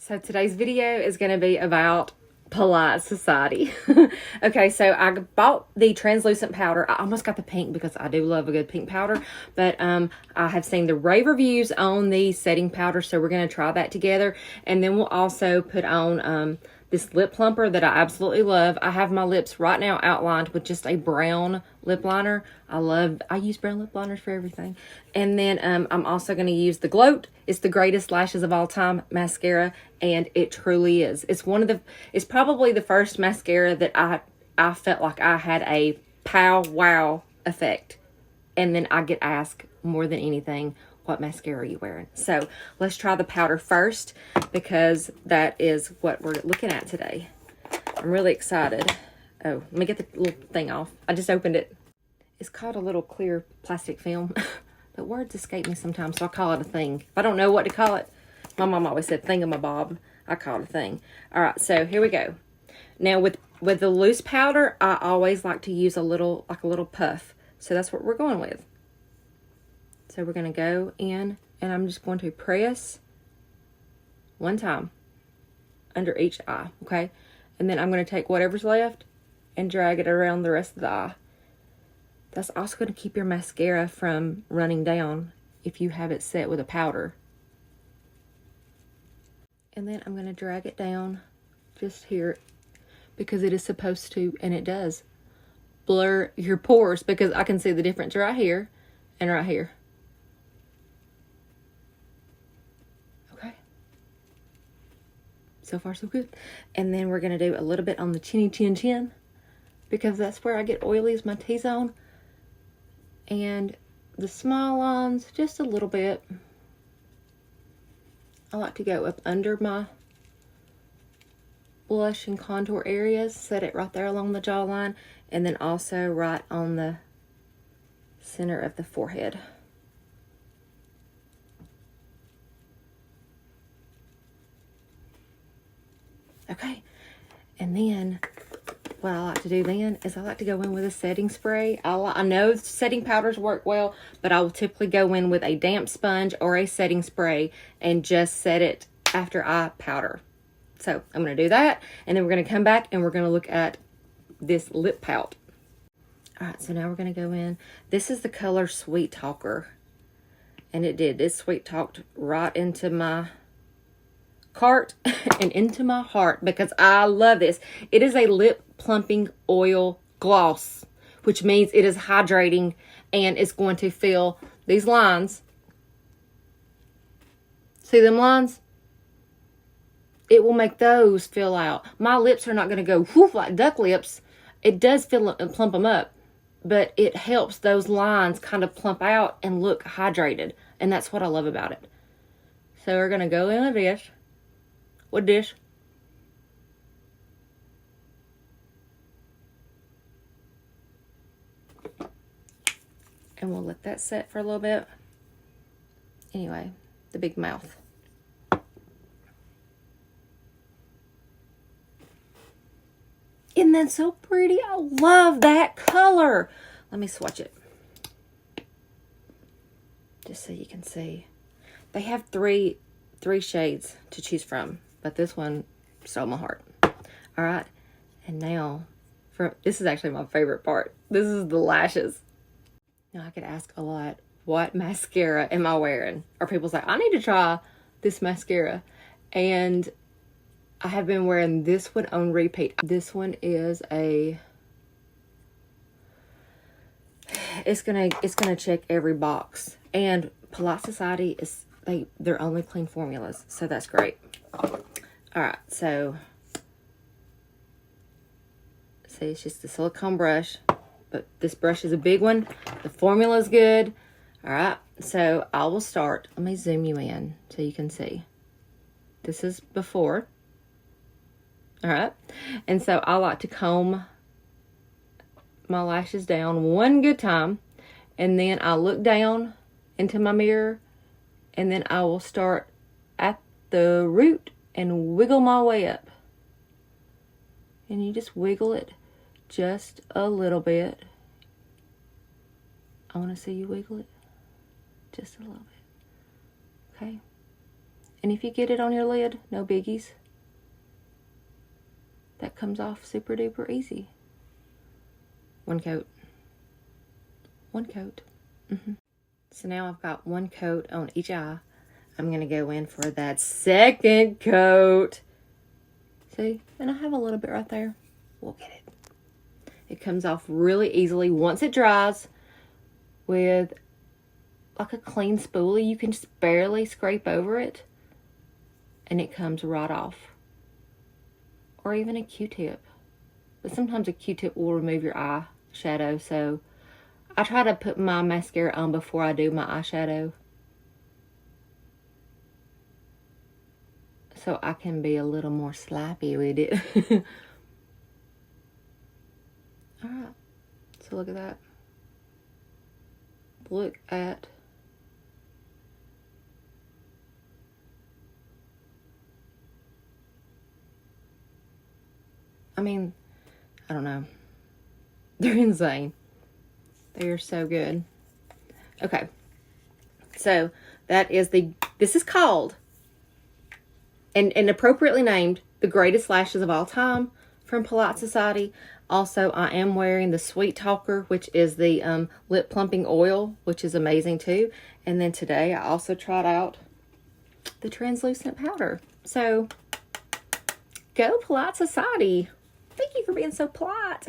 So today's video is going to be about Polite Society. Okay, so I bought the translucent powder. I almost got the pink because I do love a good pink powder, but I have seen the rave reviews on the setting powder, so we're going to try that together. And then we'll also put on this lip plumper that I absolutely love. I have my lips right now outlined with just a brown lip liner. I use brown lip liners for everything. And then I'm also going to use the Gloat. It's the greatest lashes of all time mascara, and it truly is. It's probably the first mascara that I felt like I had a pow wow effect. And then I get asked more than anything, what mascara are you wearing? So let's try the powder first, because that is what we're looking at today. I'm really excited. Oh, let me get the little thing off. I just opened it. It's called a little clear plastic film. But words escape me sometimes, so I call it a thing. If I don't know what to call it, my mom always said thingamabob. I call it a thing. All right, so here we go. Now with the loose powder, I always like to use a little puff. So that's what we're going with. So we're going to go in, and I'm just going to press one time under each eye, okay? And then I'm going to take whatever's left and drag it around the rest of the eye. That's also going to keep your mascara from running down if you have it set with a powder. And then I'm going to drag it down just here, because it is supposed to, and it does, blur your pores, because I can see the difference right here and right here. Okay. So far, so good. And then we're going to do a little bit on the chinny chin, because that's where I get oily as my T-zone. And the small lines, just a little bit. I like to go up under my blush and contour areas, set it right there along the jawline, and then also right on the center of the forehead. Okay, and then what I like to do then is I like to go in with a setting spray. I know setting powders work well, but I will typically go in with a damp sponge or a setting spray and just set it after I powder. So I'm going to do that, and then we're going to come back and we're going to look at this lip pout. All right, so now we're going to go in. This is the color Sweet Talker, and it sweet talked right into my cart and into my heart, because I love this. It is a lip plumping oil gloss, which means it is hydrating, and it's going to fill these lines. See them lines? It will make those fill out. My lips are not going to go whoof like duck lips. It does fill and plump them up, but it helps those lines kind of plump out and look hydrated, and that's what I love about it. So we're going to go in with this. With this. And we'll let that set for a little bit. Anyway, the big mouth. Isn't that so pretty? I love that color. Let me swatch it, just so you can see. They have three shades to choose from, but this one stole my heart. All right, and now this is actually my favorite part. This is the lashes. Now I get asked a lot, what mascara am I wearing? Or people say, I need to try this mascara. And I have been wearing this one on repeat. This one is it's gonna check every box. And Polite Society is they're only clean formulas, so that's great. All right, so see, it's just a silicone brush, but this brush is a big one. The formula is good. All right, so I will start. Let me zoom you in so you can see. This is before. All right, and so I like to comb my lashes down one good time, and then I look down into my mirror, and then I will start at the root and wiggle my way up. And you just wiggle it just a little bit. I want to see you wiggle it just a little bit. Okay. And if you get it on your lid, no biggies. That comes off super duper easy. One coat. One coat. So now I've got one coat on each eye. I'm going to go in for that second coat. See? And I have a little bit right there. We'll get it. It comes off really easily once it dries with like a clean spoolie. You can just barely scrape over it and it comes right off. Or even a Q-tip. But sometimes a Q-tip will remove your eye shadow. So I try to put my mascara on before I do my eyeshadow, so I can be a little more sloppy with it. Alright, so look at that. Look at I mean, I don't know. They're insane. They are so good. Okay. So that is this is called, and appropriately named, the Greatest Lashes of All Time from Polite Society. Also, I am wearing the Sweet Talker, which is the lip plumping oil, which is amazing too. And then today I also tried out the translucent powder. So go Polite Society. Thank you for being so polite.